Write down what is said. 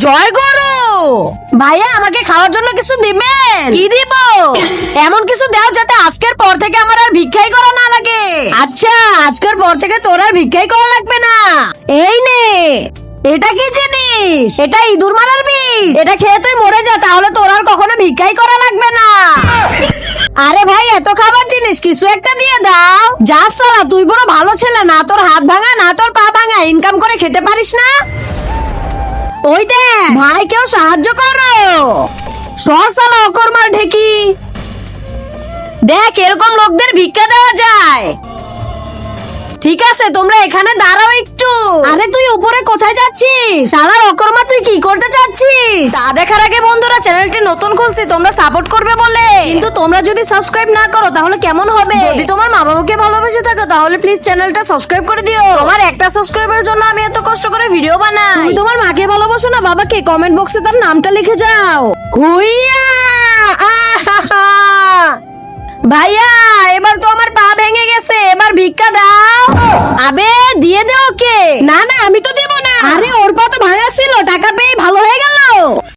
জয় গুরু। ভাইয়া আমাকে খাওয়ার জন্য কিছু দিবেন? কি দিব? এমন কিছু দাও যাতে আজকের পর থেকে আমার আর ভিক্ষাই করা না লাগে। আচ্ছা, আজকের পর থেকে তোর আর ভিক্ষাই করা লাগবে না। এই নে। এটা কি জিনিস? এটা ইঁদুর মারার বিষ। এটা খেয়ে তুই মরে যা, তাহলে তোর আর কখনো ভিক্ষাই করা লাগবে না। আরে ভাই, এত খাবার জিনিস কিছু একটা দিয়ে দাও। যা সালা, তুই বড় ভালো ছেলে না, তোর হাত ভাঙা না তোর পা ভাঙা, ইনকাম করে খেতে পারিস না। ওই দেখ ভাই, কেউ সাহায্য করো। সর সালা অকর্মার ঢেকি। দেখ, এরকম লোকদের ভিক্ষা দেওয়া যায়। ঠিক আছে, তোমরা এখানে দাঁড়াও একটু। আরে তুই উপরে কোথায় যাচ্ছিস? শালার অকর্মা, তুই কি করতে চাচ্ছিস? তা দেখার আগে বন্ধুরা, চ্যানেলটি নতুন খুলছি, তোমরা সাপোর্ট করবে বলে। কিন্তু তোমরা যদি সাবস্ক্রাইব না করো তাহলে কেমন হবে? যদি তোমার মা বাবাকে ভালোবেসে থাকো তাহলে প্লিজ চ্যানেলটা সাবস্ক্রাইব করে দিও। তোমার একটা সাবস্ক্রাইবের জন্য আমি এত কষ্ট করে ভিডিও বানাই। তুমি তোমার মাকে ভালোবাসো না বাবাকে? কমেন্ট বক্সে তার নামটা লিখে যাও। হুইয়া আহা। ভাইয়া, এবার তো আমার পা ভেঙে গেছে, এবার ভিক্ষা দাও। আবে দিয়ে দে ওকে। না না, আমি তো দেব না। আরে ওর পা তো ভাঙা ছিল, টাকা পেয়ে ভালো হয়ে গেল।